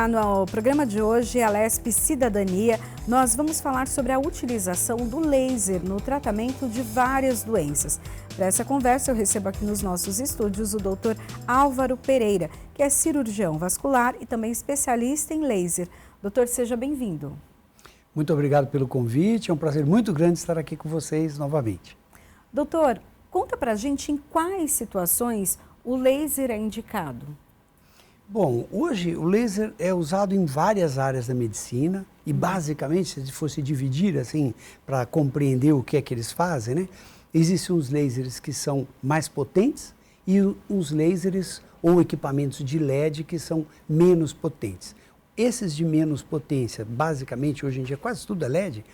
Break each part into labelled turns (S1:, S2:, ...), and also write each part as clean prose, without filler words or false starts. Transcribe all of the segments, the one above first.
S1: Olá, no programa de hoje, Alesp Cidadania, nós vamos falar sobre a utilização do laser no tratamento de várias doenças. Para essa conversa, eu recebo aqui nos nossos estúdios o Dr. Álvaro Pereira, que é cirurgião vascular e também especialista em laser. Doutor, seja bem-vindo.
S2: Muito obrigado pelo convite, é um prazer muito grande estar aqui com vocês novamente.
S1: Doutor, conta pra gente em quais situações o laser é indicado.
S2: Bom, hoje o laser é usado em várias áreas da medicina e basicamente, se fosse dividir assim, para compreender o que é que eles fazem, né? Existem uns lasers que são mais potentes e uns lasers ou equipamentos de LED que são menos potentes. Esses de menos potência, basicamente, hoje em dia quase tudo é LED,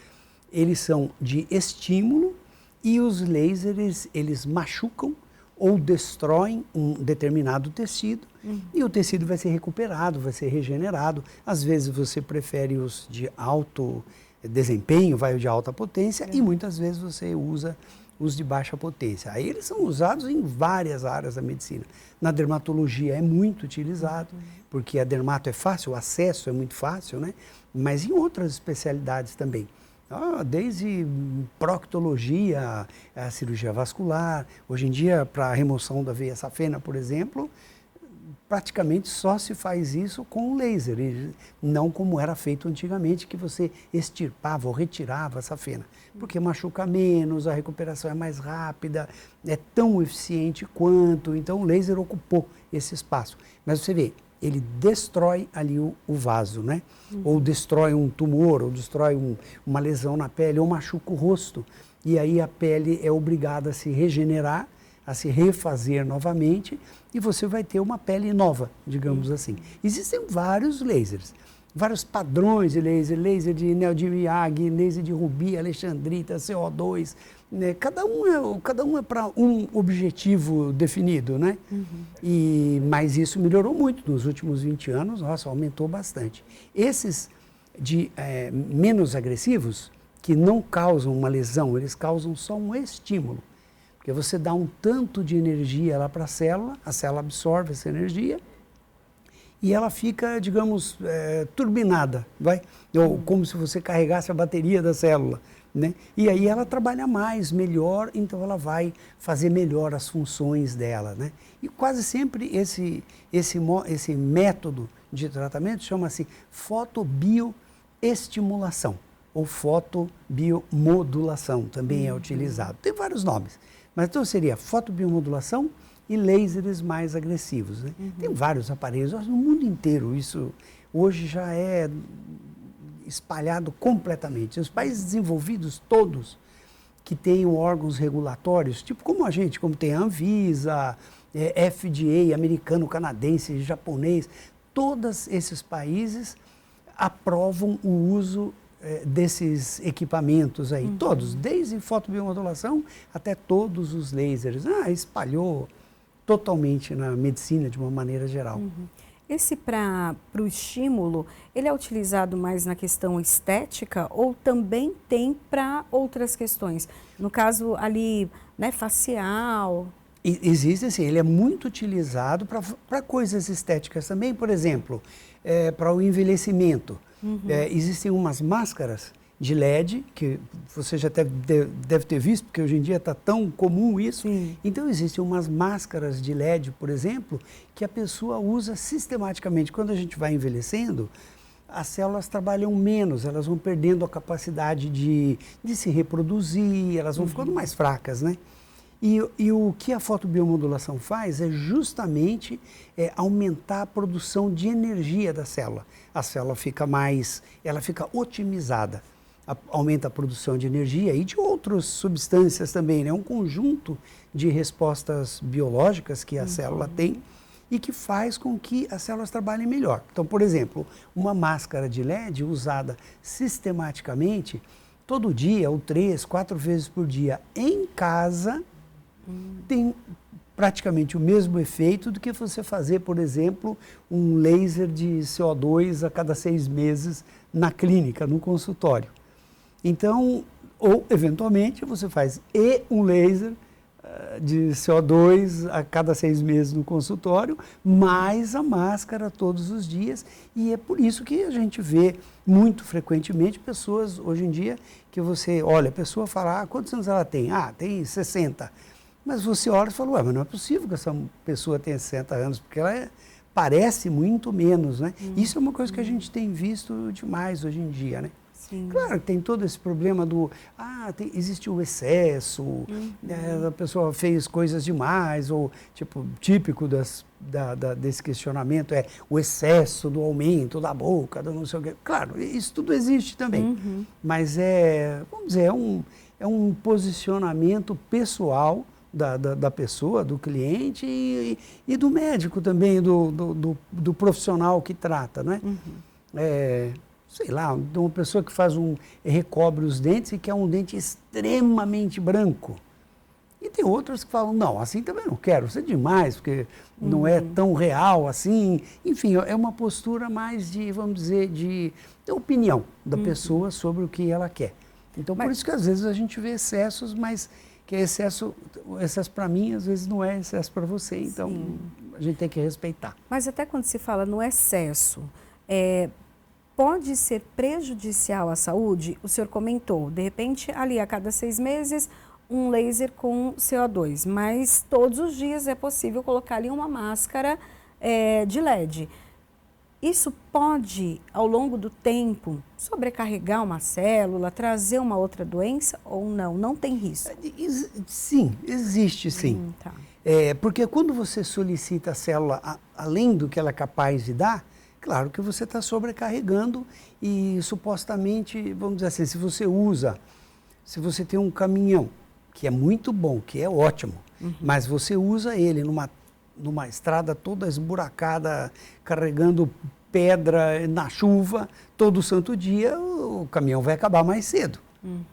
S2: eles são de estímulo e os lasers, eles machucam ou destroem um determinado tecido e o tecido vai ser recuperado, vai ser regenerado. Às vezes você prefere os de alto desempenho, vai o de alta potência e muitas vezes você usa os de baixa potência. Aí eles são usados em várias áreas da medicina. Na dermatologia é muito utilizado, porque a dermato é fácil, o acesso é muito fácil, né? Mas em outras especialidades também. Desde proctologia, a cirurgia vascular, hoje em dia para a remoção da veia safena, por exemplo, praticamente só se faz isso com laser, e não como era feito antigamente, que você extirpava ou retirava a safena, porque machuca menos, a recuperação é mais rápida, é tão eficiente quanto, então o laser ocupou esse espaço. Mas você vê, ele destrói ali o vaso, né? Ou destrói um tumor, ou destrói uma lesão na pele, ou machuca o rosto. E aí a pele é obrigada a se regenerar, a se refazer novamente, e você vai ter uma pele nova, digamos assim. Existem vários lasers, vários padrões de laser, laser de Neodym-Yaghi, laser de rubi, alexandrita, CO2, né? Cada um é para um objetivo definido, né? Mas isso melhorou muito nos últimos 20 anos, nossa, aumentou bastante. Esses de menos agressivos, que não causam uma lesão, eles causam só um estímulo. Porque você dá um tanto de energia lá para a célula absorve essa energia e ela fica, digamos, turbinada, vai? Ou como se você carregasse a bateria da célula, né? E aí ela trabalha mais, melhor, então ela vai fazer melhor as funções dela, né? E quase sempre esse método de tratamento chama-se fotobioestimulação ou fotobiomodulação, também é utilizado. Tem vários nomes, mas então seria fotobiomodulação e lasers mais agressivos, né? Tem vários aparelhos no mundo inteiro, isso hoje já é espalhado completamente. Os países desenvolvidos todos que tenham órgãos regulatórios, tipo como a gente, como tem a Anvisa, FDA, americano, canadense, japonês, todos esses países aprovam o uso desses equipamentos aí, todos, desde fotobiomodulação até todos os lasers. Espalhou totalmente na medicina de uma maneira geral.
S1: Esse para o estímulo, ele é utilizado mais na questão estética ou também tem para outras questões? No caso ali, né, facial?
S2: Existe assim, ele é muito utilizado para coisas estéticas também, por exemplo, para o envelhecimento. Existem umas máscaras de LED, que você já deve ter visto, porque hoje em dia está tão comum isso.
S1: Sim.
S2: Então, existem umas máscaras de LED, por exemplo, que a pessoa usa sistematicamente. Quando a gente vai envelhecendo, as células trabalham menos, elas vão perdendo a capacidade de se reproduzir, elas vão ficando mais fracas, né? E o que a fotobiomodulação faz é justamente aumentar a produção de energia da célula. A célula fica otimizada. Aumenta a produção de energia e de outras substâncias também, né? Um conjunto de respostas biológicas que a célula tem e que faz com que as células trabalhem melhor. Então, por exemplo, uma máscara de LED usada sistematicamente, todo dia, ou 3, 4 vezes por dia, em casa, tem praticamente o mesmo efeito do que você fazer, por exemplo, um laser de CO2 a cada 6 meses na clínica, no consultório. Então, ou eventualmente você faz um laser de CO2 a cada 6 meses no consultório, mais a máscara todos os dias. E é por isso que a gente vê muito frequentemente pessoas, hoje em dia, que você olha, a pessoa fala, quantos anos ela tem? Tem 60. Mas você olha e fala, mas não é possível que essa pessoa tenha 60 anos, porque ela parece muito menos, né? Isso é uma coisa que a gente tem visto demais hoje em dia, né?
S1: Sim.
S2: Claro que tem todo esse problema do, existe o excesso, a pessoa fez coisas demais, ou tipo, típico desse questionamento é o excesso do aumento da boca, do não sei o quê. Claro, isso tudo existe também, mas vamos dizer, é um posicionamento pessoal da pessoa, do cliente e do médico também, do profissional que trata, né? Sei lá, uma pessoa que recobre os dentes e quer um dente extremamente branco. E tem outras que falam, não, assim também não quero, isso é demais, porque não é tão real assim. Enfim, é uma postura mais de, vamos dizer, de opinião da pessoa sobre o que ela quer. Então, por isso que às vezes a gente vê excessos, mas que excesso para mim, às vezes não é excesso para você. Então, a gente tem que respeitar.
S1: Mas até quando se fala no excesso, pode ser prejudicial à saúde? O senhor comentou, de repente, ali a cada 6 meses, um laser com CO2, mas todos os dias é possível colocar ali uma máscara de LED. Isso pode, ao longo do tempo, sobrecarregar uma célula, trazer uma outra doença ou não? Não tem risco?
S2: Sim, existe sim.
S1: Tá.
S2: Porque quando você solicita a célula além do que ela é capaz de dar, claro que você está sobrecarregando e supostamente, vamos dizer assim, se você tem um caminhão, que é muito bom, que é ótimo, mas você usa ele numa estrada toda esburacada, carregando pedra na chuva, todo santo dia, o caminhão vai acabar mais cedo,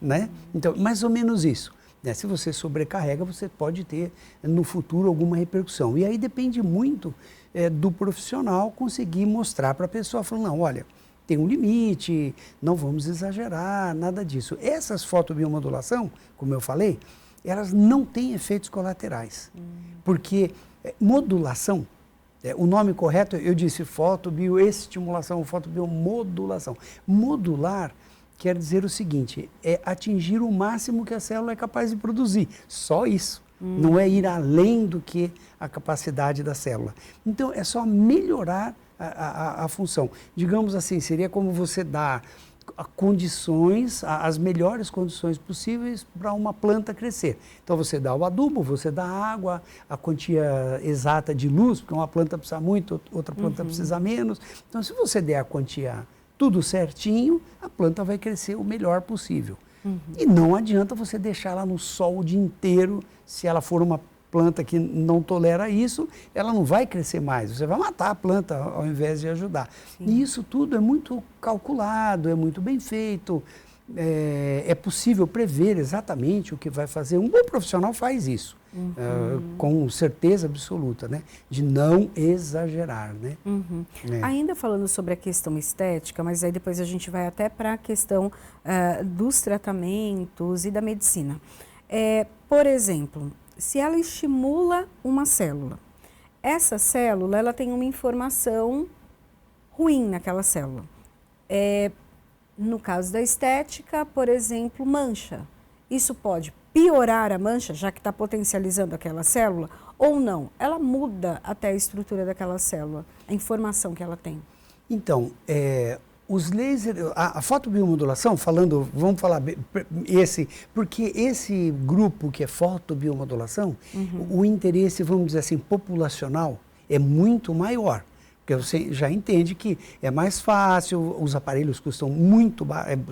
S2: né? Então, mais ou menos isso. Né? Se você sobrecarrega, você pode ter no futuro alguma repercussão. E aí depende muito do profissional conseguir mostrar para a pessoa, falando, não, olha, tem um limite, não vamos exagerar, nada disso. Essas fotobiomodulação, como eu falei, elas não têm efeitos colaterais, porque modulação, o nome correto, eu disse fotobioestimulação, fotobiomodulação. Modular quer dizer o seguinte, é atingir o máximo que a célula é capaz de produzir, só isso. Não é ir além do que a capacidade da célula. Então, é só melhorar a função. Digamos assim, seria como você dar condições, as melhores condições possíveis para uma planta crescer. Então, você dá o adubo, você dá água, a quantia exata de luz, porque uma planta precisa muito, outra planta precisa menos. Então, se você der a quantia tudo certinho, a planta vai crescer o melhor possível. E não adianta você deixar ela no sol o dia inteiro, se ela for uma planta que não tolera isso, ela não vai crescer mais, você vai matar a planta ao invés de ajudar. Sim. E isso tudo é muito calculado, é muito bem feito, é possível prever exatamente o que vai fazer. Um bom profissional faz isso, com certeza absoluta, né? De não exagerar, né?
S1: Ainda falando sobre a questão estética, mas aí depois a gente vai até para a questão dos tratamentos e da medicina. Por exemplo, se ela estimula uma célula, essa célula ela tem uma informação ruim naquela célula. No caso da estética, por exemplo, mancha. Isso pode piorar a mancha, já que está potencializando aquela célula, ou não? Ela muda até a estrutura daquela célula, a informação que ela tem.
S2: Então, os lasers, a fotobiomodulação, vamos falar porque esse grupo que é fotobiomodulação, o interesse, vamos dizer assim, populacional é muito maior. Porque você já entende que é mais fácil, os aparelhos custam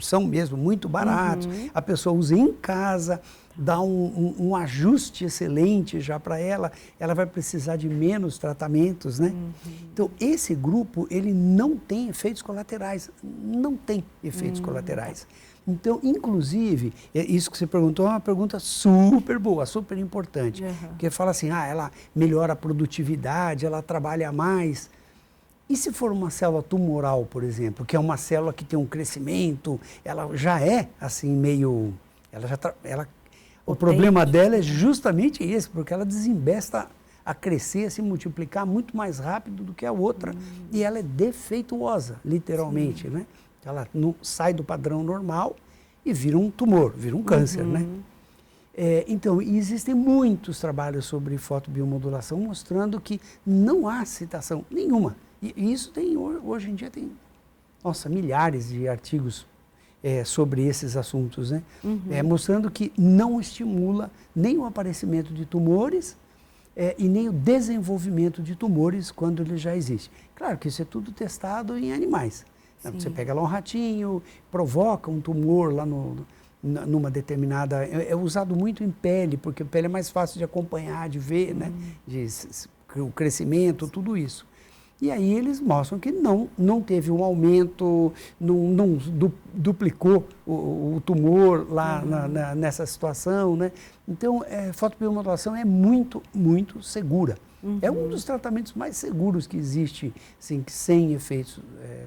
S2: são mesmo muito baratos, a pessoa usa em casa, dá um ajuste excelente já para ela vai precisar de menos tratamentos, né? Então, esse grupo, ele não tem efeitos colaterais, não tem efeitos colaterais. Então, inclusive, isso que você perguntou é uma pergunta super boa, super importante, porque fala assim, ela melhora a produtividade, ela trabalha mais. E se for uma célula tumoral, por exemplo, que é uma célula que tem um crescimento, ela já é assim meio, O problema dela é justamente esse, porque ela desembesta a crescer, a se multiplicar muito mais rápido do que a outra. E ela é defeituosa, literalmente, né? Ela não sai do padrão normal e vira um tumor, vira um câncer, né? Então, existem muitos trabalhos sobre fotobiomodulação mostrando que não há citação nenhuma. E isso tem, hoje em dia tem, nossa, milhares de artigos sobre esses assuntos, né? Mostrando que não estimula nem o aparecimento de tumores e nem o desenvolvimento de tumores quando ele já existe. Claro que isso é tudo testado em animais. Sim. Você pega lá um ratinho, provoca um tumor lá numa determinada... É usado muito em pele, porque a pele é mais fácil de acompanhar, de ver, né? O crescimento, tudo isso. E aí eles mostram que não teve um aumento, não duplicou o tumor lá nessa situação, né? Então, fotobiomodulação é muito, muito segura. É um dos tratamentos mais seguros que existe, assim, sem efeitos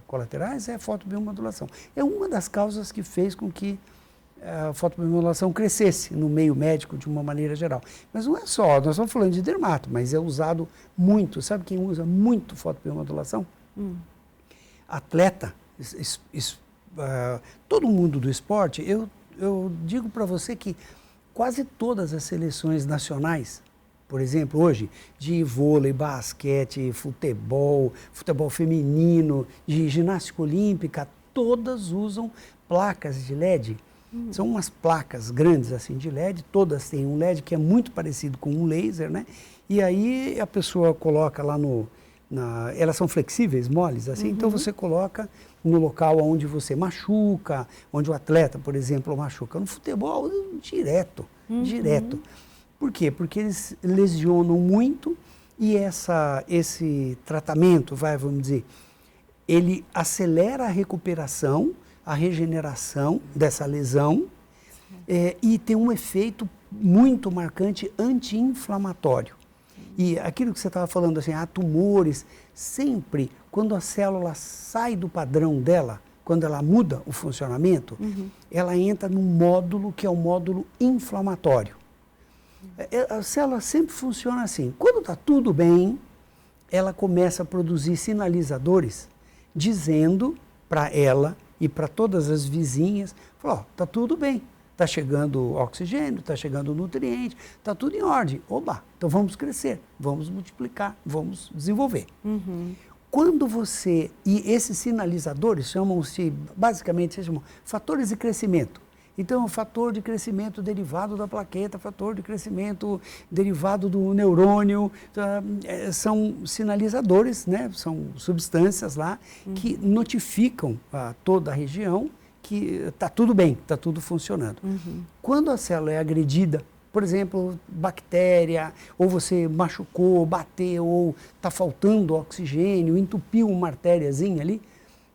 S2: colaterais, é a fotobiomodulação. É uma das causas que fez com que a fotobiomodulação crescesse no meio médico de uma maneira geral. Mas não é só, nós estamos falando de dermato, mas é usado muito. Sabe quem usa muito fotobiomodulação? Atleta, todo mundo do esporte. Eu digo para você que quase todas as seleções nacionais, por exemplo, hoje, de vôlei, basquete, futebol feminino, de ginástica olímpica, todas usam placas de LED. São umas placas grandes assim de LED, todas têm um LED que é muito parecido com um laser, né? E aí a pessoa coloca lá elas são flexíveis, moles, assim, então você coloca no local onde você machuca, onde o atleta, por exemplo, machuca. No futebol, direto. Por quê? Porque eles lesionam muito e esse tratamento, vamos dizer, ele acelera a recuperação, a regeneração dessa lesão e tem um efeito muito marcante anti-inflamatório. E aquilo que você estava falando, assim, há tumores, sempre quando a célula sai do padrão dela, quando ela muda o funcionamento, ela entra num módulo que é o módulo inflamatório. A célula sempre funciona assim. Quando está tudo bem, ela começa a produzir sinalizadores dizendo para ela e para todas as vizinhas, está tudo bem, está chegando oxigênio, está chegando nutriente, está tudo em ordem. Oba, então vamos crescer, vamos multiplicar, vamos desenvolver. Quando e esses sinalizadores chamam-se, basicamente, se chamam fatores de crescimento. Então, fator de crescimento derivado da plaqueta, fator de crescimento derivado do neurônio, são sinalizadores, né? São substâncias lá que notificam a toda a região que está tudo bem, está tudo funcionando. Quando a célula é agredida, por exemplo, bactéria, ou você machucou, bateu, ou está faltando oxigênio, entupiu uma artériazinha ali,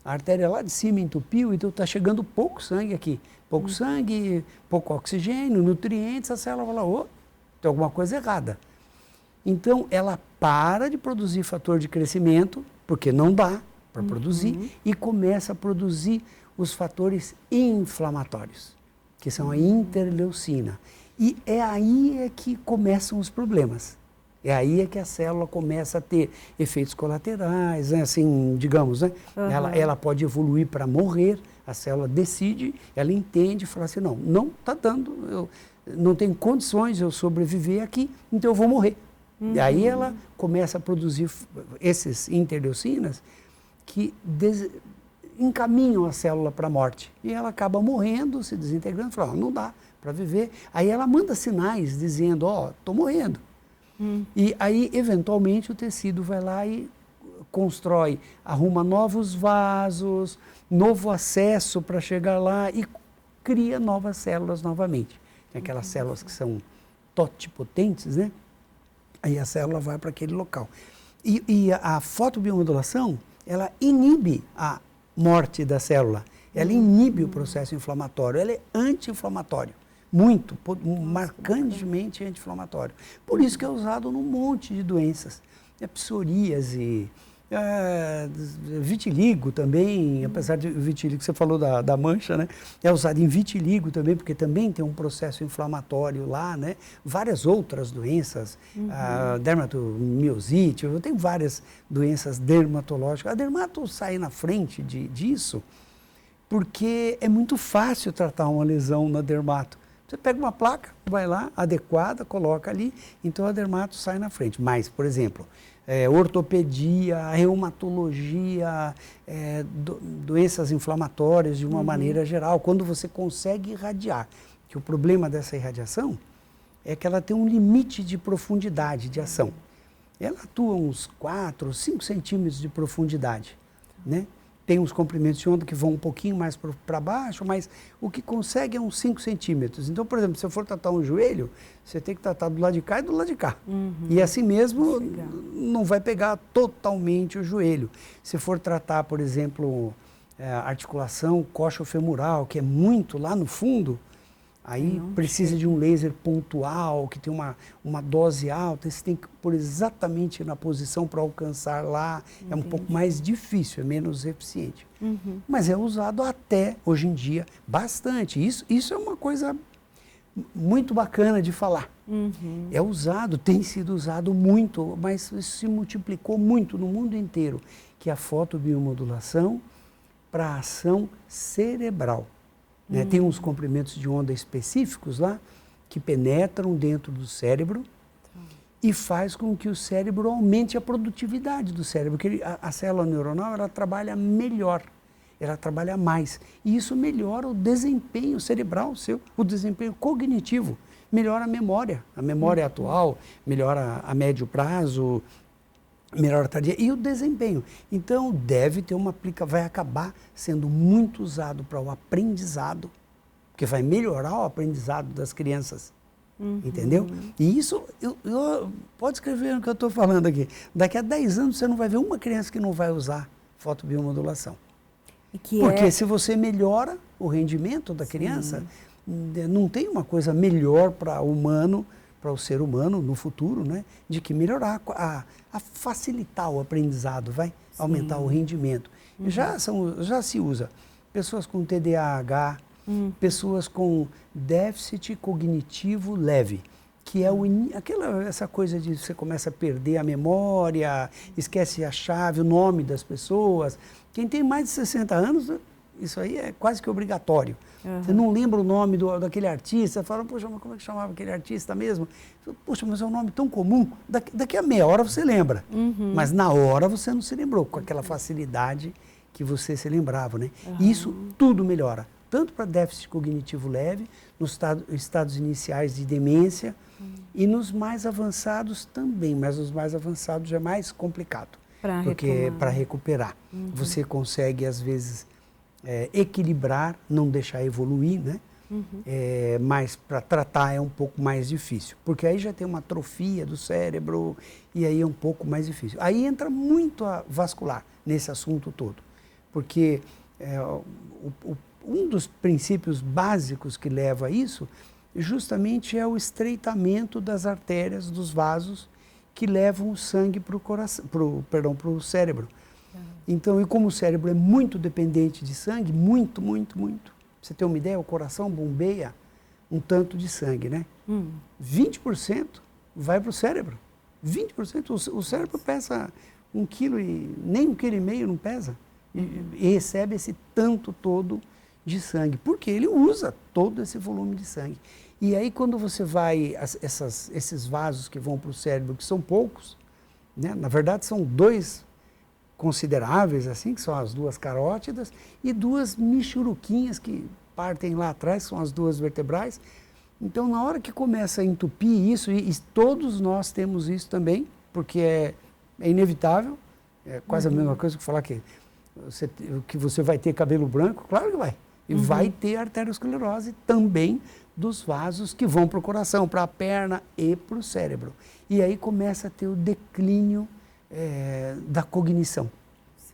S2: a artéria lá de cima entupiu, então está chegando pouco sangue aqui. Pouco sangue, pouco oxigênio, nutrientes, a célula fala, tem alguma coisa errada. Então, ela para de produzir fator de crescimento, porque não dá para produzir, e começa a produzir os fatores inflamatórios, que são a interleucina. E é aí que começam os problemas. É aí que a célula começa a ter efeitos colaterais, né? Assim, digamos, né? Ela pode evoluir para morrer, a célula decide, ela entende, fala assim, não está dando, eu não tenho condições de eu sobreviver aqui, então eu vou morrer. E aí ela começa a produzir esses interleucinas que encaminham a célula para a morte. E ela acaba morrendo, se desintegrando, fala, não dá para viver. Aí ela manda sinais dizendo, estou morrendo. E aí, eventualmente, o tecido vai lá e constrói, arruma novos vasos, novo acesso para chegar lá e cria novas células novamente. Tem aquelas células que são totipotentes, né? Aí a célula vai para aquele local. E a fotobiomodulação, ela inibe a morte da célula, ela inibe o processo inflamatório, ela é anti-inflamatório. Muito, marcantemente anti-inflamatório. Por isso que é usado num monte de doenças. Psoríase, Vitiligo também, apesar de vitiligo, você falou da mancha, né? É usado em vitiligo também, porque também tem um processo inflamatório lá, né? Várias outras doenças, dermatomiosite, eu tenho várias doenças dermatológicas. A dermato sai na frente disso, porque é muito fácil tratar uma lesão na dermato. Você pega uma placa, vai lá, adequada, coloca ali, então a dermato sai na frente. Mas, por exemplo, ortopedia, reumatologia, doenças inflamatórias de uma maneira geral, quando você consegue irradiar, que o problema dessa irradiação é que ela tem um limite de profundidade de ação. Ela atua uns 4, 5 centímetros de profundidade, né? Tem uns comprimentos de onda que vão um pouquinho mais para baixo, mas o que consegue é uns 5 centímetros. Então, por exemplo, se eu for tratar um joelho, você tem que tratar do lado de cá e do lado de cá. E assim mesmo não vai pegar totalmente o joelho. Se for tratar, por exemplo, articulação coxo-femoral, que é muito lá no fundo, aí precisa de um laser pontual, que tem uma dose alta, você tem que pôr exatamente na posição para alcançar lá. É um pouco mais difícil, é menos eficiente. Mas é usado até, hoje em dia, bastante. Isso é uma coisa muito bacana de falar. É usado, tem sido usado muito, mas isso se multiplicou muito no mundo inteiro, que é a fotobiomodulação para a ação cerebral. Né? Tem uns comprimentos de onda específicos lá que penetram dentro do cérebro e faz com que o cérebro aumente a produtividade do cérebro, porque a célula neuronal ela trabalha melhor, ela trabalha mais. E isso melhora o desempenho cerebral seu, o desempenho cognitivo, melhora a memória atual, melhora a médio prazo, melhora a tardia e o desempenho. Então deve ter vai acabar sendo muito usado para o aprendizado, porque vai melhorar o aprendizado das crianças. Entendeu? E isso, pode escrever o que eu estou falando aqui. Daqui a 10 anos você não vai ver uma criança que não vai usar fotobiomodulação. Porque se você melhora o rendimento da criança, não tem uma coisa melhor para o ser humano no futuro, né, de que melhorar, a facilitar o aprendizado, vai aumentar o rendimento. Já se usa pessoas com TDAH, pessoas com déficit cognitivo leve, que é essa coisa de você começa a perder a memória, esquece a chave, o nome das pessoas. Quem tem mais de 60 anos, isso aí é quase que obrigatório. Você não lembra o nome daquele artista, fala, poxa, mas como é que chamava aquele artista mesmo? Poxa, mas é um nome tão comum. Daqui a meia hora você lembra, mas na hora você não se lembrou, com aquela facilidade que você se lembrava, né? E isso tudo melhora, tanto para déficit cognitivo leve, nos estados iniciais de demência e nos mais avançados também, mas os mais avançados já é mais complicado, porque para recuperar. Você consegue, às vezes, equilibrar, não deixar evoluir, né? Mas para tratar é um pouco mais difícil, porque aí já tem uma atrofia do cérebro e aí é um pouco mais difícil. Aí entra muito a vascular nesse assunto todo, porque um dos princípios básicos que leva a isso justamente é o estreitamento das artérias, dos vasos que levam o sangue para o cérebro. Então, e como o cérebro é muito dependente de sangue, muito, muito, muito. Pra você ter uma ideia, o coração bombeia um tanto de sangue, né? 20% vai para o cérebro. 20%. O cérebro pesa 1 quilo e nem 1,5 quilo não pesa. E recebe esse tanto todo de sangue, porque ele usa todo esse volume de sangue. E aí, quando você vai, esses vasos que vão para o cérebro, que são poucos, né? Na verdade, são 2 consideráveis, assim, que são as 2 carótidas, e 2 michuruquinhas que partem lá atrás, são as 2 vertebrais. Então, na hora que começa a entupir isso, e todos nós temos isso também, porque é inevitável, é quase a mesma coisa que falar que você vai ter cabelo branco, claro que vai. E vai ter arteriosclerose também dos vasos que vão para o coração, para a perna e para o cérebro. E aí começa a ter o declínio da cognição.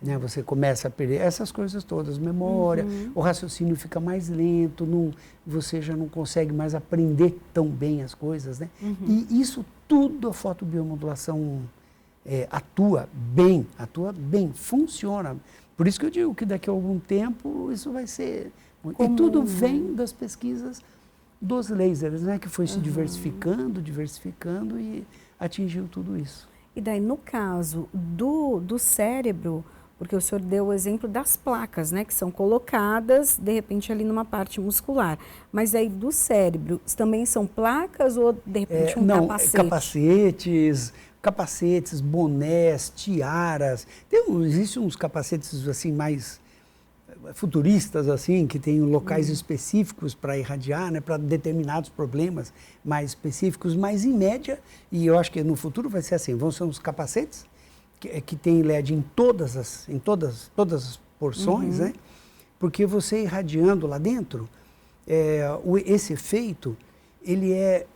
S2: Né? Você começa a perder essas coisas todas, memória, o raciocínio fica mais lento, você já não consegue mais aprender tão bem as coisas. Né? E isso tudo a fotobiomodulação atua bem, funciona. Por isso que eu digo que daqui a algum tempo isso vai ser... E tudo vem das pesquisas dos lasers, né? Que foi se diversificando e atingiu tudo isso.
S1: E daí, no caso do cérebro, porque o senhor deu o exemplo das placas, né? Que são colocadas, de repente, ali numa parte muscular. Mas aí, do cérebro, também são placas ou, de repente,
S2: capacetes, bonés, tiaras. Existem uns capacetes assim mais futuristas, assim, que tem locais específicos para irradiar, né, para determinados problemas mais específicos, mas em média, e eu acho que no futuro vai ser assim, vão ser uns capacetes que tem LED em todas as porções, né, porque você irradiando lá dentro, esse efeito, ele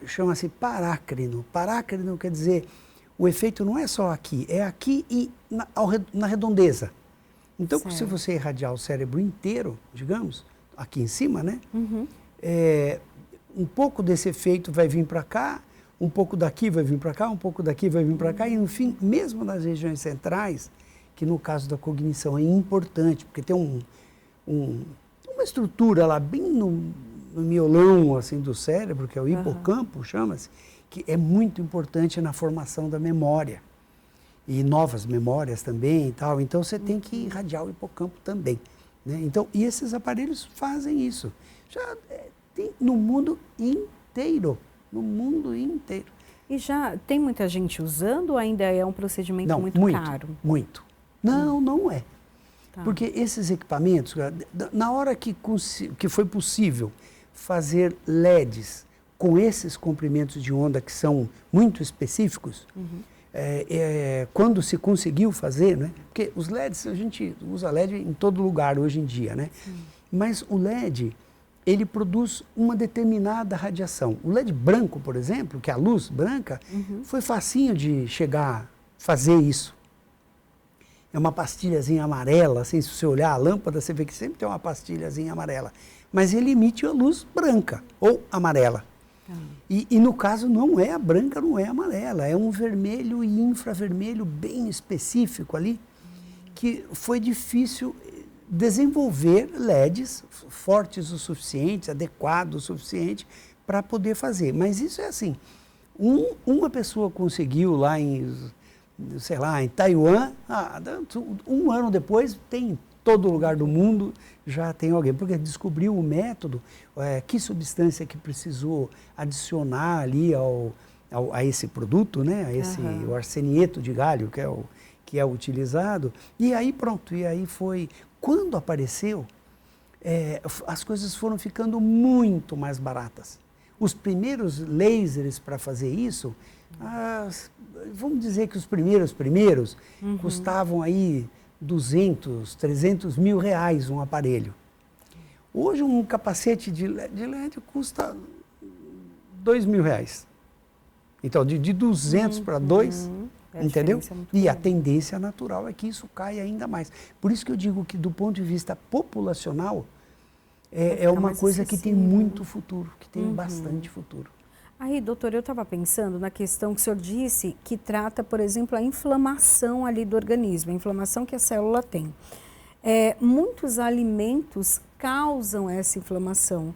S2: chama-se parácrino. Parácrino quer dizer, o efeito não é só aqui, é aqui e na redondeza. Então, se você irradiar o cérebro inteiro, digamos, aqui em cima, né? Um pouco desse efeito vai vir para cá, um pouco daqui vai vir para cá, um pouco daqui vai vir para cá, e no fim, mesmo nas regiões centrais, que no caso da cognição é importante, porque tem uma estrutura lá bem no miolão assim, do cérebro, que é o hipocampo, chama-se, que é muito importante na formação da memória. E novas memórias também e tal. Então, você tem que irradiar o hipocampo também, né? Então, e esses aparelhos fazem isso. Já tem no mundo inteiro. No mundo inteiro.
S1: E já tem muita gente usando ou ainda é um procedimento muito caro?
S2: Muito. Não é. Tá. Porque esses equipamentos, na hora que foi possível fazer LEDs com esses comprimentos de onda que são muito específicos, quando se conseguiu fazer, né? Porque os LEDs, a gente usa LED em todo lugar hoje em dia, né? Mas o LED, ele produz uma determinada radiação. O LED branco, por exemplo, que é a luz branca, foi facinho de chegar a fazer isso. É uma pastilhazinha amarela, assim, se você olhar a lâmpada, você vê que sempre tem uma pastilhazinha amarela. Mas ele emite a luz branca ou amarela. E no caso não é a branca, não é a amarela, é um vermelho e infravermelho bem específico ali, que foi difícil desenvolver LEDs fortes o suficiente, adequados o suficiente para poder fazer. Mas isso é assim, uma pessoa conseguiu lá em Taiwan, um ano depois tem em todo lugar do mundo, já tem alguém, porque descobriu o método, que substância que precisou adicionar ali a esse produto, né? O arsenieto de galho, que é utilizado, e aí pronto, e aí foi, quando apareceu, as coisas foram ficando muito mais baratas. Os primeiros lasers para fazer isso, vamos dizer que os primeiros custavam aí 200, 300 mil reais um aparelho. Hoje um capacete de LED custa 2 mil reais. Então, de 200 para 2, entendeu? E a tendência natural é que isso caia ainda mais. Por isso que eu digo que, do ponto de vista populacional, é uma coisa que tem muito futuro, que tem bastante futuro.
S1: Aí, doutor, eu estava pensando na questão que o senhor disse, que trata, por exemplo, a inflamação ali do organismo, a inflamação que a célula tem. Muitos alimentos causam essa inflamação.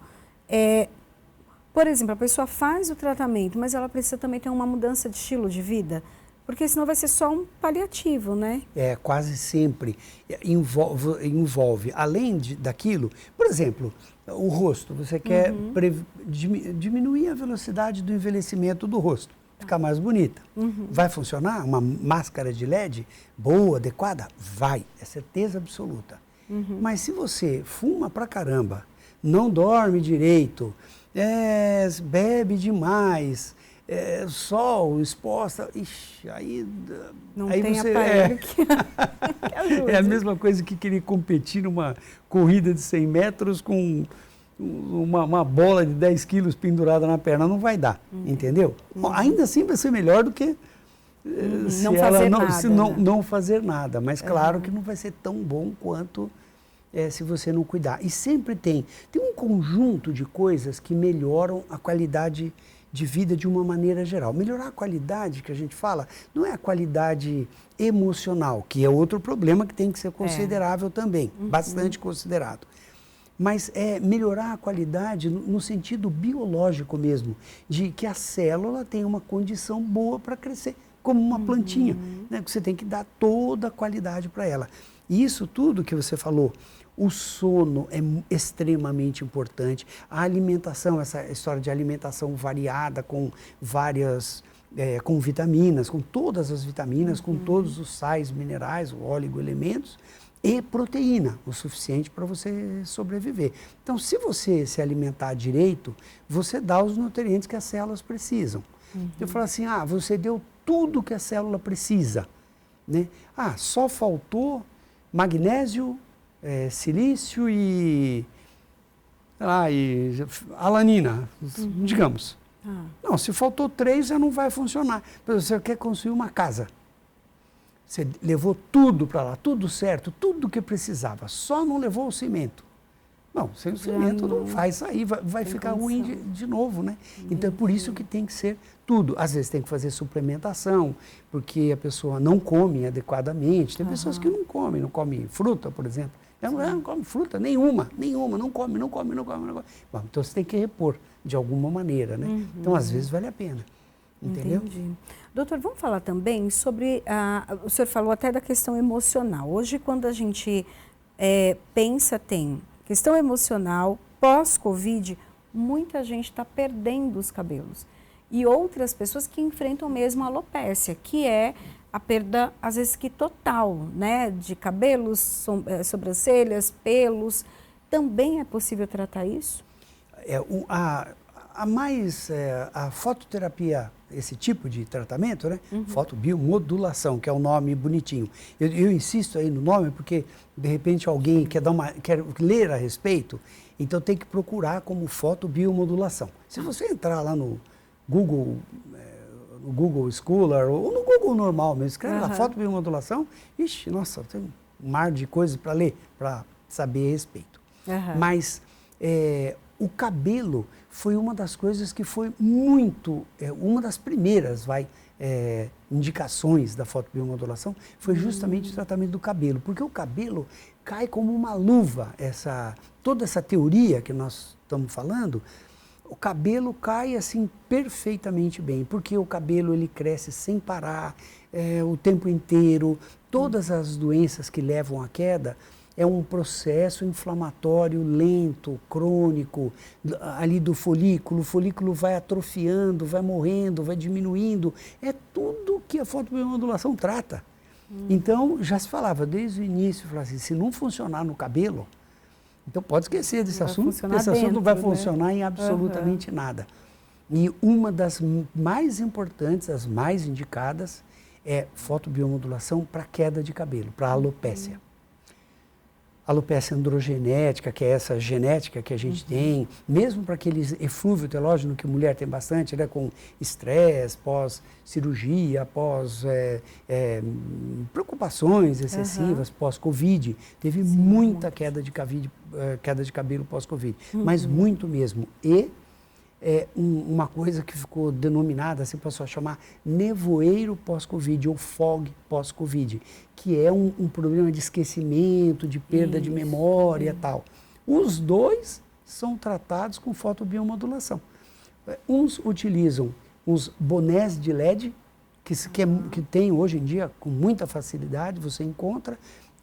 S1: Por exemplo, a pessoa faz o tratamento, mas ela precisa também ter uma mudança de estilo de vida, porque senão vai ser só um paliativo, né?
S2: Quase sempre envolve além daquilo, por exemplo, o rosto, você quer diminuir a velocidade do envelhecimento do rosto, ficar mais bonita. Vai funcionar? Uma máscara de LED boa, adequada? Vai, é certeza absoluta. Mas se você fuma pra caramba, não dorme direito, bebe demais, sol, exposta, aí
S1: tem
S2: você
S1: aparelho que ajuda.
S2: É a mesma coisa que querer competir numa corrida de 100 metros com uma bola de 10 quilos pendurada na perna, não vai dar, entendeu? Ainda assim vai ser melhor do que não fazer nada, mas claro que não vai ser tão bom quanto se você não cuidar. E sempre tem um conjunto de coisas que melhoram a qualidade de vida de uma maneira geral. Melhorar a qualidade que a gente fala, não é a qualidade emocional, que é outro problema que tem que ser considerável também, bastante considerado. Mas é melhorar a qualidade no sentido biológico mesmo, de que a célula tem uma condição boa para crescer, como uma plantinha, né? Que você tem que dar toda a qualidade para ela. E isso tudo que você falou, o sono é extremamente importante, a alimentação, essa história de alimentação variada com várias, com vitaminas, com todas as vitaminas, com todos os sais, minerais, oligoelementos, e proteína, o suficiente para você sobreviver. Então, se você se alimentar direito, você dá os nutrientes que as células precisam. Eu falo assim, você deu tudo que a célula precisa, né? Só faltou magnésio, silício e alanina, digamos. Não, se faltou 3, já não vai funcionar. Você quer construir uma casa. Você levou tudo para lá, tudo certo, tudo que precisava, só não levou o cimento. Não, sem o cimento não vai sair, vai ficar ruim de novo, né? Então é por isso que tem que ser tudo. Às vezes tem que fazer suplementação, porque a pessoa não come adequadamente. Tem pessoas que não comem fruta, por exemplo. Ela não come fruta nenhuma, não come. Bom, então você tem que repor de alguma maneira, né? Então às vezes vale a pena. Entendeu?
S1: Entendi. Doutor, vamos falar também sobre, o senhor falou até da questão emocional. Hoje, quando a gente pensa, tem questão emocional, pós-Covid, muita gente está perdendo os cabelos. E outras pessoas que enfrentam mesmo a alopécia, que é a perda, às vezes, que total, né? De cabelos, sobrancelhas, pelos. Também é possível tratar isso?
S2: A fototerapia, esse tipo de tratamento, né? Fotobiomodulação, que é o nome bonitinho. Eu insisto aí no nome porque, de repente, alguém quer ler a respeito, então tem que procurar como fotobiomodulação. Se você entrar lá no Google Scholar ou no Google normal mesmo, escreve lá fotobiomodulação, nossa, tem um mar de coisas para ler, para saber a respeito. Mas o cabelo foi uma das coisas que foi muito, uma das primeiras indicações da fotobiomodulação foi justamente o tratamento do cabelo, porque o cabelo cai como uma luva, toda essa teoria que nós estamos falando, o cabelo cai assim perfeitamente bem, porque o cabelo ele cresce sem parar, o tempo inteiro, todas as doenças que levam à queda, é um processo inflamatório lento, crônico, ali do folículo. O folículo vai atrofiando, vai morrendo, vai diminuindo. É tudo que a fotobiomodulação trata. Então, já se falava desde o início, assim, se não funcionar no cabelo, então pode esquecer desse assunto, porque esse assunto não vai funcionar em absolutamente nada. E uma das mais importantes, as mais indicadas, é fotobiomodulação para queda de cabelo, para alopécia. Alopecia androgenética, que é essa genética que a gente tem, mesmo para aquele eflúvio telógeno que mulher tem bastante, né, com estresse, pós-cirurgia, preocupações excessivas, pós-Covid, teve muita queda de cabelo pós-Covid, mas muito mesmo. E uma coisa que ficou denominada, assim, passou a chamar nevoeiro pós-Covid ou fog pós-Covid, que é um problema de esquecimento, de perda de memória e tal. Os dois são tratados com fotobiomodulação. Uns utilizam os bonés de LED, que tem hoje em dia com muita facilidade, você encontra,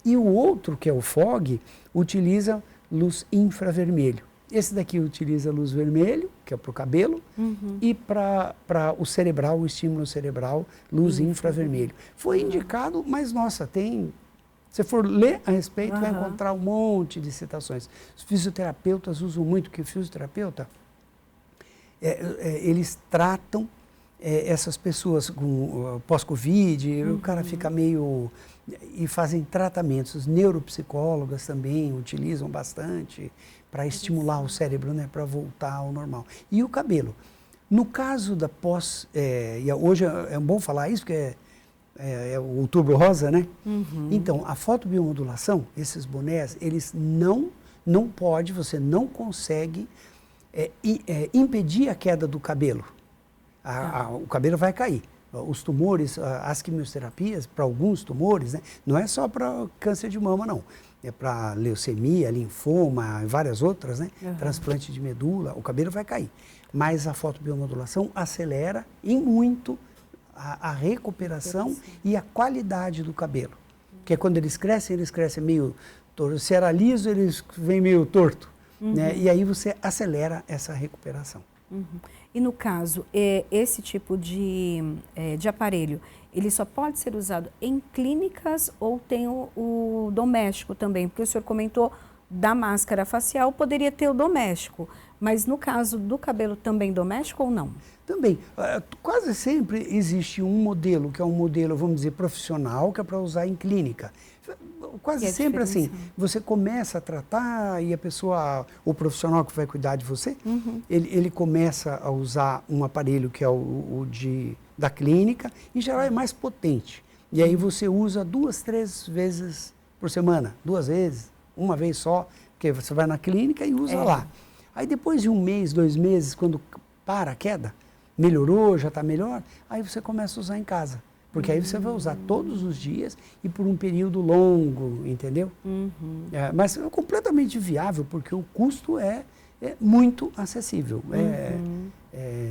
S2: e o outro, que é o fog, utiliza luz infravermelho. Esse daqui utiliza luz vermelho, que é para o cabelo, e para o cerebral, o estímulo cerebral, luz infravermelho. Foi indicado, mas nossa, se for ler a respeito, vai encontrar um monte de citações. Os fisioterapeutas usam muito, porque o fisioterapeuta, eles tratam essas pessoas com pós-Covid, o cara fica meio... E fazem tratamentos. Os neuropsicólogas também utilizam bastante para estimular o cérebro, né, para voltar ao normal. E o cabelo. No caso da e hoje é bom falar isso, porque é o Outubro Rosa, né? Então, a fotobiomodulação, esses bonés, eles você não consegue impedir a queda do cabelo. O cabelo vai cair. Os tumores, as quimioterapias, para alguns tumores, né, não é só para câncer de mama, não. É para leucemia, linfoma e várias outras, né? Transplante de medula, o cabelo vai cair. Mas a fotobiomodulação acelera em muito a recuperação e a qualidade do cabelo. Porque quando eles crescem meio torto. Se era liso, eles vêm meio torto. Né? E aí você acelera essa recuperação.
S1: E no caso, esse tipo de aparelho, ele só pode ser usado em clínicas ou tem o doméstico também? Porque o senhor comentou da máscara facial, poderia ter o doméstico, mas no caso do cabelo também doméstico ou não?
S2: Também. Quase sempre existe um modelo, que é um modelo, vamos dizer, profissional, que é para usar em clínica. Quase sempre assim, você começa a tratar e a pessoa, o profissional que vai cuidar de você, ele começa a usar um aparelho que é da clínica, em geral é mais potente. E aí você usa 2, 3 vezes por semana, 2 vezes, uma vez só, porque você vai na clínica e usa lá. Aí depois de 1 mês, 2 meses, quando para a queda, melhorou, já está melhor, aí você começa a usar em casa. Porque aí você vai usar todos os dias e por um período longo, entendeu? Mas é completamente viável, porque o custo é muito acessível.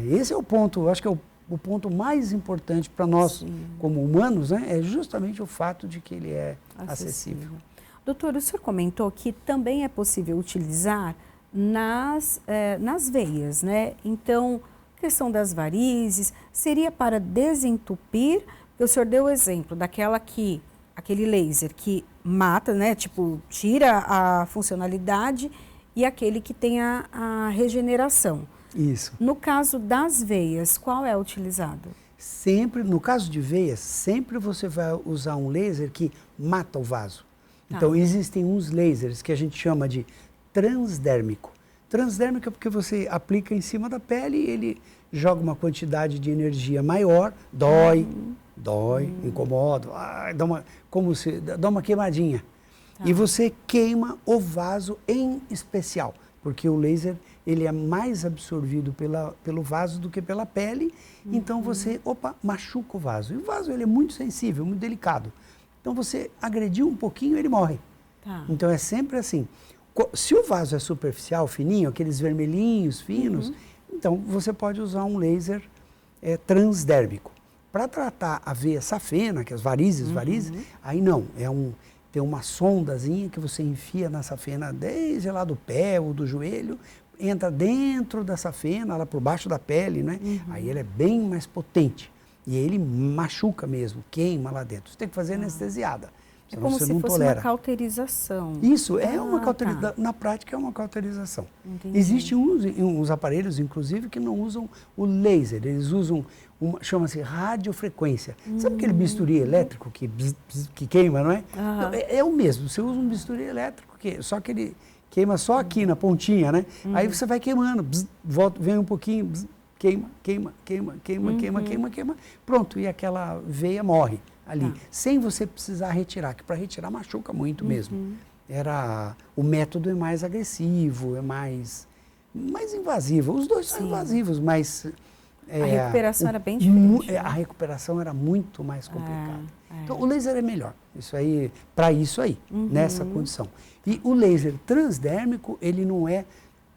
S2: Esse é o ponto, acho que é o ponto mais importante para nós, como humanos, né? É justamente o fato de que ele é acessível.
S1: Doutor, o senhor comentou que também é possível utilizar nas veias, né? Então, questão das varizes, seria para desentupir? O senhor deu o exemplo aquele laser que mata, né? Tipo, tira a funcionalidade e aquele que tem a regeneração.
S2: Isso.
S1: No caso das veias, qual é utilizado?
S2: Sempre, no caso de veias, sempre você vai usar um laser que mata o vaso. Então, existem uns lasers que a gente chama de transdérmico. Transdérmico é porque você aplica em cima da pele e ele joga uma quantidade de energia maior, dói, incomoda, dá uma queimadinha. E você queima o vaso em especial, porque o laser ele é mais absorvido pelo vaso do que pela pele, então você, machuca o vaso. E o vaso ele é muito sensível, muito delicado. Então você agrediu um pouquinho, ele morre. Então é sempre assim. Se o vaso é superficial, fininho, aqueles vermelhinhos finos, então você pode usar um laser transdérmico. Para tratar a veia safena, que é as varizes, aí não, tem uma sondazinha que você enfia na safena desde lá do pé ou do joelho, entra dentro da safena, lá por baixo da pele, né? Aí ele é bem mais potente e ele machuca mesmo, queima lá dentro. Você tem que fazer anestesiada.
S1: É como se fosse uma cauterização.
S2: Isso, é uma cauterização. Na prática é uma cauterização. Existem uns aparelhos, inclusive, que não usam o laser, eles usam, chama-se radiofrequência. Sabe aquele bisturi elétrico que queima, não é? Não, é o mesmo, você usa um bisturi elétrico, só que ele queima só aqui na pontinha, né? Aí você vai queimando, volta, vem um pouquinho, queima. Pronto, e aquela veia morre ali, sem você precisar retirar, que para retirar machuca muito mesmo. O método é mais agressivo, é mais invasivo. Os dois são invasivos, mas
S1: a recuperação era bem diferente.
S2: A recuperação era muito mais complicada. Então o laser é melhor, para isso aí, nessa condição. E o laser transdérmico, ele não é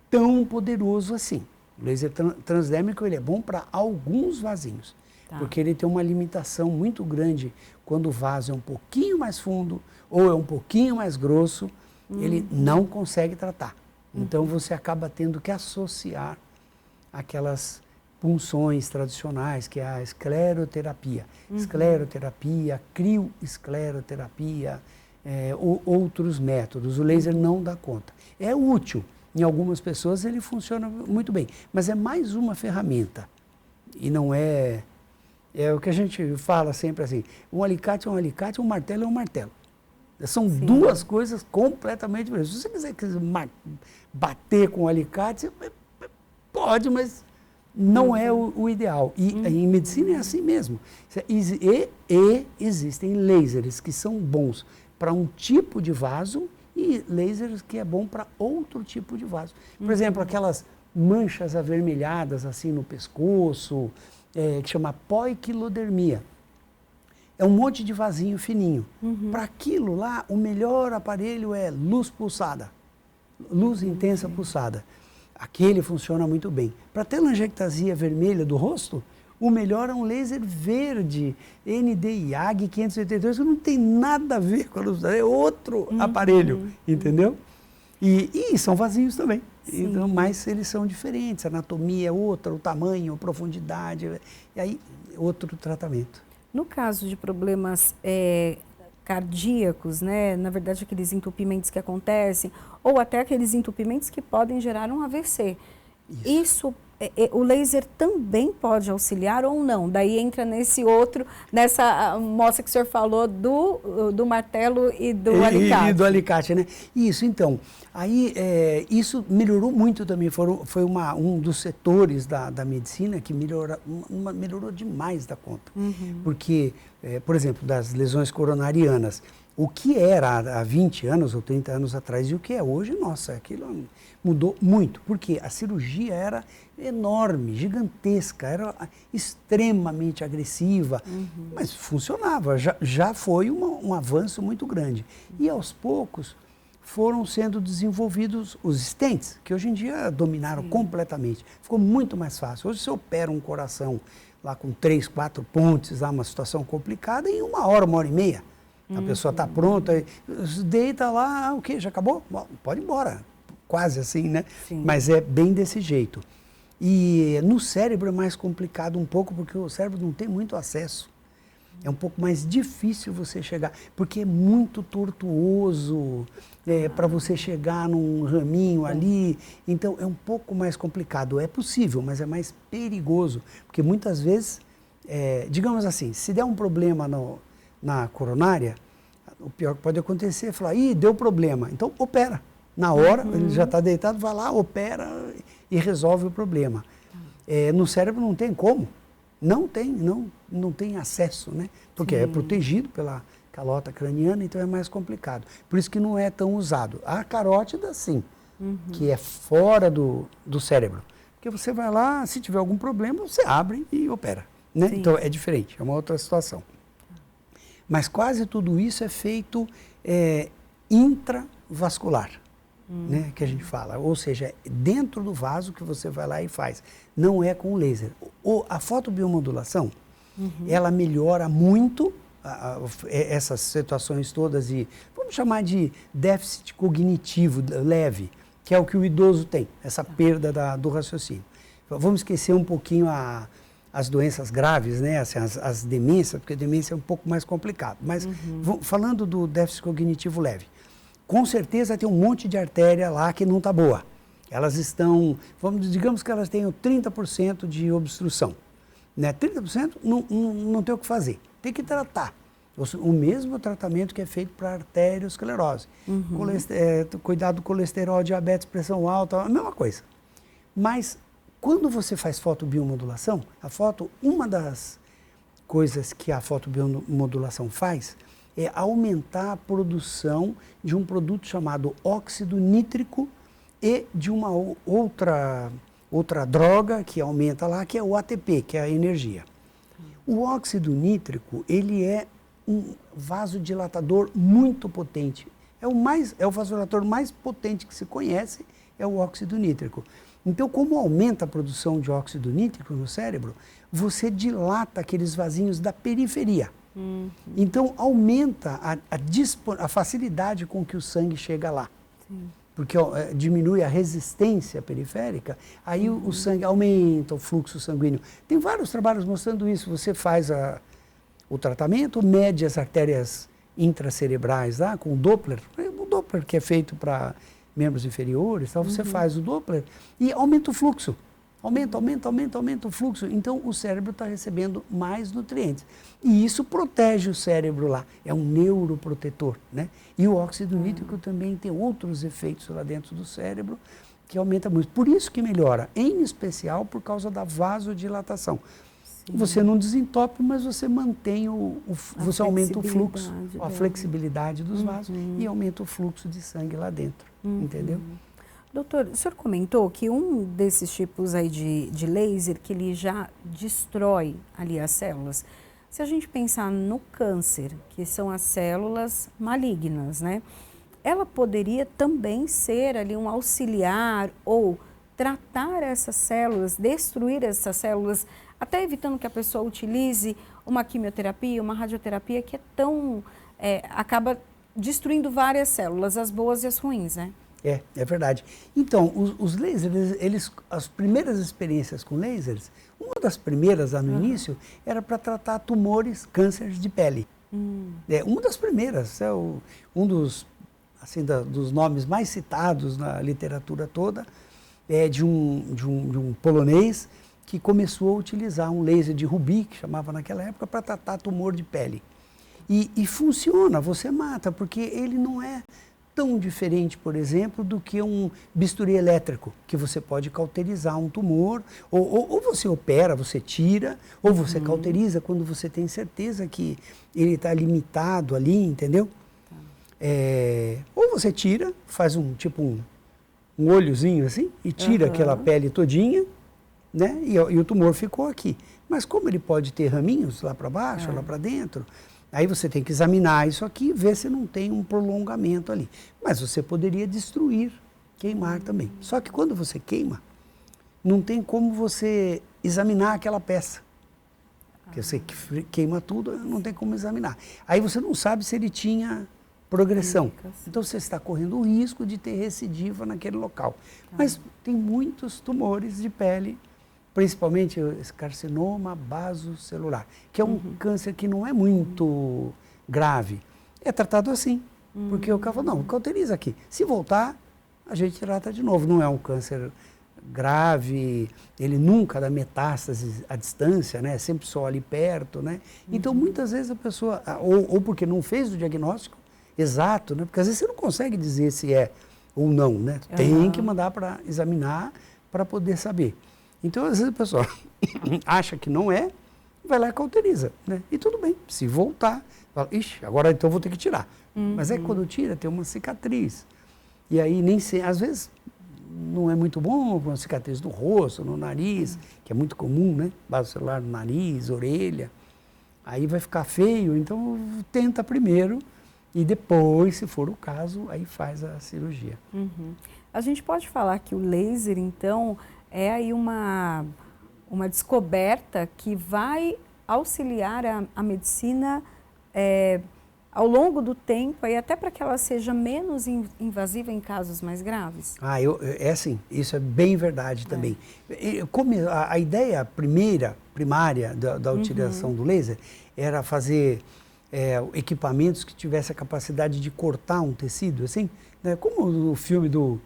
S2: tão poderoso assim. O laser transdérmico ele é bom para alguns vasinhos. Porque ele tem uma limitação muito grande. Quando o vaso é um pouquinho mais fundo ou é um pouquinho mais grosso, ele não consegue tratar. Então você acaba tendo que associar aquelas punções tradicionais, que é a escleroterapia. Escleroterapia, crioescleroterapia, outros métodos. O laser não dá conta. É útil. Em algumas pessoas ele funciona muito bem, mas é mais uma ferramenta. E não é... É o que a gente fala sempre assim, um alicate é um alicate, um martelo é um martelo. São duas coisas completamente diferentes. Se você quiser bater com o alicate, pode, mas não é o ideal. E em medicina é assim mesmo. E existem lasers que são bons para um tipo de vaso e lasers que é bom para outro tipo de vaso. Por exemplo, aquelas manchas avermelhadas assim no pescoço, que chama poiquilodermia. É um monte de vasinho fininho. Para aquilo lá, o melhor aparelho é luz pulsada, luz intensa pulsada. Aquele funciona muito bem. Para telangiectasia vermelha do rosto, o melhor é um laser verde, Nd:YAG 582, que não tem nada a ver com a luz, é outro aparelho, entendeu? E são vazios também. Então, mas eles são diferentes, a anatomia é outra, o tamanho, a profundidade, e aí outro tratamento.
S1: No caso de problemas cardíacos, né, na verdade aqueles entupimentos que acontecem, ou até aqueles entupimentos que podem gerar um AVC, isso o laser também pode auxiliar ou não? Daí entra nessa mostra que o senhor falou do martelo e do alicate.
S2: E do alicate, né? Isso, então, aí isso melhorou muito também, foi um dos setores da medicina que melhorou demais da conta. Porque, por exemplo, das lesões coronarianas, o que era há 20 anos ou 30 anos atrás e o que é hoje, nossa, aquilo mudou muito, porque a cirurgia era enorme, gigantesca, era extremamente agressiva, mas funcionava, já foi um avanço muito grande. E aos poucos foram sendo desenvolvidos os stents, que hoje em dia dominaram completamente. Ficou muito mais fácil. Hoje você opera um coração lá com 3, 4 pontes, lá uma situação complicada, em 1 hora, 1 hora e meia. A pessoa está pronta, deita lá, o quê? Já acabou? Bom, pode ir embora. Quase assim, né?
S1: Sim.
S2: Mas é bem desse jeito. E no cérebro é mais complicado um pouco, porque o cérebro não tem muito acesso. É um pouco mais difícil você chegar, porque é muito tortuoso para você chegar num raminho ali. Então é um pouco mais complicado. É possível, mas é mais perigoso, porque muitas vezes, digamos assim, se der um problema na coronária, o pior que pode acontecer é falar, deu problema, então opera. Na hora, ele já está deitado, vai lá, opera e resolve o problema. No cérebro não tem como, não tem acesso, né? Porque é protegido pela calota craniana, então é mais complicado. Por isso que não é tão usado. A carótida, sim, que é fora do cérebro. Porque você vai lá, se tiver algum problema, você abre e opera, né? Então é diferente, é uma outra situação. Mas quase tudo isso é feito intravascular, né, que a gente fala. Ou seja, é dentro do vaso que você vai lá e faz. Não é com o laser. A fotobiomodulação, ela melhora muito essas situações todas e vamos chamar de déficit cognitivo leve, que é o que o idoso tem, essa perda do raciocínio. Vamos esquecer um pouquinho as doenças graves, né? Assim, as demências, porque a demência é um pouco mais complicado. Mas falando do déficit cognitivo leve, com certeza tem um monte de artéria lá que não está boa. Elas estão, digamos que elas tenham 30% de obstrução. Né? 30% não tem o que fazer, tem que tratar. O mesmo tratamento que é feito para arteriosclerose. Cuidar do colesterol, diabetes, pressão alta, a mesma coisa. Mas quando você faz fotobiomodulação, uma das coisas que a fotobiomodulação faz é aumentar a produção de um produto chamado óxido nítrico e de uma outra droga que aumenta lá, que é o ATP, que é a energia. O óxido nítrico, ele é um vasodilatador muito potente. É o vasodilatador mais potente que se conhece, é o óxido nítrico. Então, como aumenta a produção de óxido nítrico no cérebro, você dilata aqueles vasinhos da periferia. Então, aumenta a facilidade com que o sangue chega lá. Porque diminui a resistência periférica, aí o sangue aumenta, o fluxo sanguíneo. Tem vários trabalhos mostrando isso. Você faz o tratamento, mede as artérias intracerebrais lá com o Doppler que é feito para membros inferiores, então você faz o Doppler e aumenta o fluxo. Aumenta o fluxo. Então o cérebro está recebendo mais nutrientes. E isso protege o cérebro lá. É um neuroprotetor, né? E o óxido nítrico também tem outros efeitos lá dentro do cérebro que aumenta muito. Por isso que melhora, em especial por causa da vasodilatação. Você não desentope, mas você mantém você aumenta o fluxo, a flexibilidade dos vasos e aumenta o fluxo de sangue lá dentro, entendeu?
S1: Doutor, o senhor comentou que um desses tipos aí de laser, que ele já destrói ali as células. Se a gente pensar no câncer, que são as células malignas, né? Ela poderia também ser ali um auxiliar ou tratar essas células, destruir essas células, até evitando que a pessoa utilize uma quimioterapia, uma radioterapia que é tão... acaba destruindo várias células, as boas e as ruins, né?
S2: É verdade. Então, os lasers, as primeiras experiências com lasers, uma das primeiras lá no início, era para tratar tumores, cânceres de pele. Uma das primeiras, um dos, assim, dos nomes mais citados na literatura toda, de um polonês que começou a utilizar um laser de rubi, que chamava naquela época, para tratar tumor de pele. E funciona, você mata, porque ele não é tão diferente, por exemplo, do que um bisturi elétrico, que você pode cauterizar um tumor, ou você opera, você tira, ou você cauteriza quando você tem certeza que ele está limitado ali, entendeu? Ou você tira, faz um olhozinho assim, e tira aquela pele todinha, né? E o tumor ficou aqui. Mas como ele pode ter raminhos lá para baixo, lá para dentro, aí você tem que examinar isso aqui e ver se não tem um prolongamento ali. Mas você poderia destruir, queimar também. Só que quando você queima, não tem como você examinar aquela peça. Porque você queima tudo, não tem como examinar. Aí você não sabe se ele tinha progressão. Então você está correndo o risco de ter recidiva naquele local. Mas tem muitos tumores de pele, principalmente esse carcinoma basocelular, que é um câncer que não é muito grave. É tratado assim, porque o cara falou, não, cauteriza aqui. Se voltar, a gente trata de novo. Não é um câncer grave, ele nunca dá metástase à distância, né? Sempre só ali perto, né? Então, muitas vezes a pessoa, ou porque não fez o diagnóstico exato, né? Porque às vezes você não consegue dizer se é ou não, né? Tem que mandar para examinar para poder saber. Então, às vezes a pessoa acha que não é, vai lá e cauteriza, né? E tudo bem, se voltar, fala, ixi, agora então eu vou ter que tirar. Mas quando tira, tem uma cicatriz. E aí, nem sei, às vezes, não é muito bom uma cicatriz no rosto, no nariz, que é muito comum, né? Basocelular no nariz, orelha. Aí vai ficar feio, então tenta primeiro e depois, se for o caso, aí faz a cirurgia.
S1: A gente pode falar que o laser, então, é aí uma descoberta que vai auxiliar a medicina ao longo do tempo, e até para que ela seja menos invasiva em casos mais graves?
S2: Assim, isso é bem verdade também. A ideia primária da utilização do laser era fazer equipamentos que tivessem a capacidade de cortar um tecido, assim, né? Como o filme do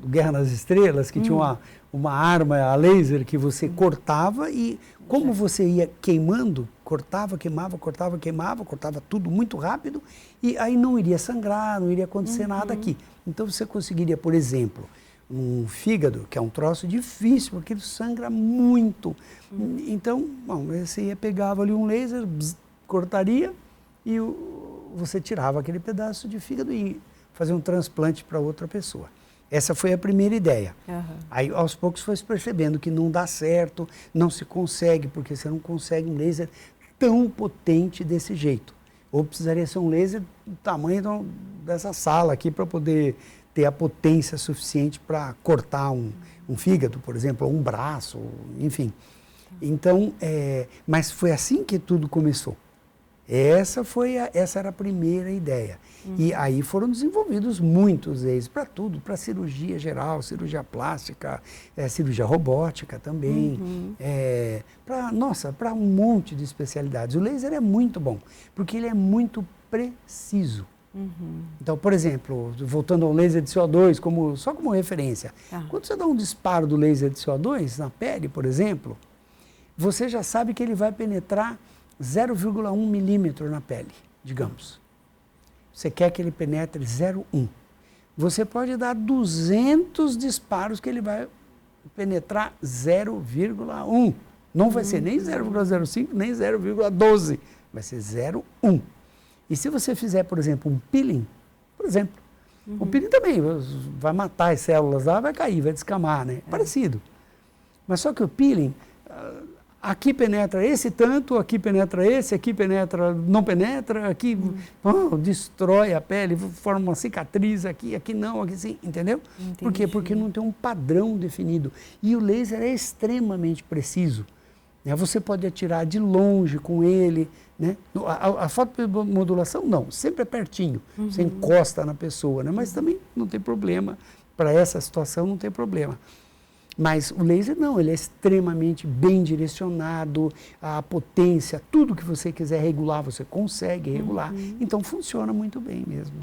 S2: Guerra nas Estrelas, que tinha uma arma a laser que você cortava e como você ia queimando, cortava tudo muito rápido e aí não iria sangrar, não iria acontecer nada aqui. Então você conseguiria, por exemplo, um fígado, que é um troço difícil, porque ele sangra muito. Então, você pegava ali um laser, cortaria e você tirava aquele pedaço de fígado e fazer um transplante para outra pessoa. Essa foi a primeira ideia. Aí, aos poucos, foi se percebendo que não dá certo, não se consegue, porque você não consegue um laser tão potente desse jeito. Ou precisaria ser um laser do tamanho dessa sala aqui para poder ter a potência suficiente para cortar um fígado, por exemplo, ou um braço, enfim. Então, mas foi assim que tudo começou. Essa era a primeira ideia. E aí foram desenvolvidos muitos lasers para tudo, para cirurgia geral, cirurgia plástica, cirurgia robótica também, para um monte de especialidades. O laser é muito bom, porque ele é muito preciso. Então, por exemplo, voltando ao laser de CO2, só como referência, quando você dá um disparo do laser de CO2 na pele, por exemplo, você já sabe que ele vai penetrar 0,1 milímetro na pele, digamos. Você quer que ele penetre 0,1. Você pode dar 200 disparos que ele vai penetrar 0,1. Não vai ser nem 0,05, nem 0,12. Vai ser 0,1. E se você fizer, por exemplo, um peeling, por exemplo, O peeling também vai matar as células lá, vai cair, vai descamar, né? Parecido. Mas só que o peeling, aqui penetra esse tanto, aqui penetra esse, aqui penetra, não penetra, aqui destrói a pele, forma uma cicatriz aqui, aqui não, aqui sim, entendeu?
S1: Entendi.
S2: Por quê? Porque não tem um padrão definido. E o laser é extremamente preciso. Você pode atirar de longe com ele, né? A fotomodulação não, sempre é pertinho, você encosta na pessoa, né? Mas também não tem problema, para essa situação não tem problema. Mas o laser não, ele é extremamente bem direcionado, a potência, tudo que você quiser regular, você consegue regular, então funciona muito bem mesmo.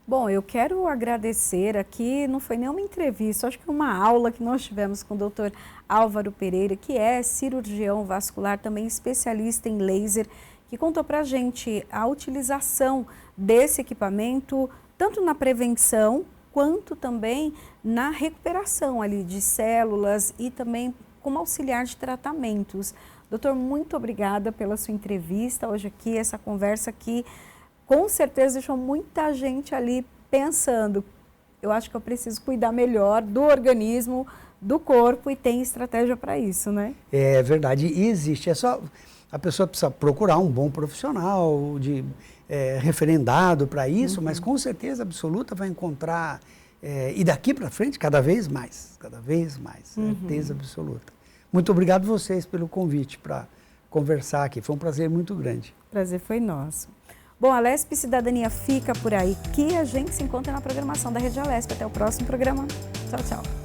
S1: Bom, eu quero agradecer aqui, não foi nenhuma entrevista, acho que uma aula que nós tivemos com o Dr. Álvaro Pereira, que é cirurgião vascular, também especialista em laser, que contou para a gente a utilização desse equipamento, tanto na prevenção, quanto também na recuperação ali de células e também como auxiliar de tratamentos. Doutor, muito obrigada pela sua entrevista hoje aqui, essa conversa aqui. Com certeza deixou muita gente ali pensando, eu acho que eu preciso cuidar melhor do organismo, do corpo e tem estratégia para isso, né? É
S2: verdade, existe, é só a pessoa precisa procurar um bom profissional, referendado para isso, mas com certeza absoluta vai encontrar, e daqui para frente cada vez mais, certeza absoluta. Muito obrigado a vocês pelo convite para conversar aqui, foi um prazer muito grande.
S1: Prazer foi nosso. Bom, a Alesp Cidadania fica por aí, que a gente se encontra na programação da Rede Alesp. Até o próximo programa. Tchau, tchau.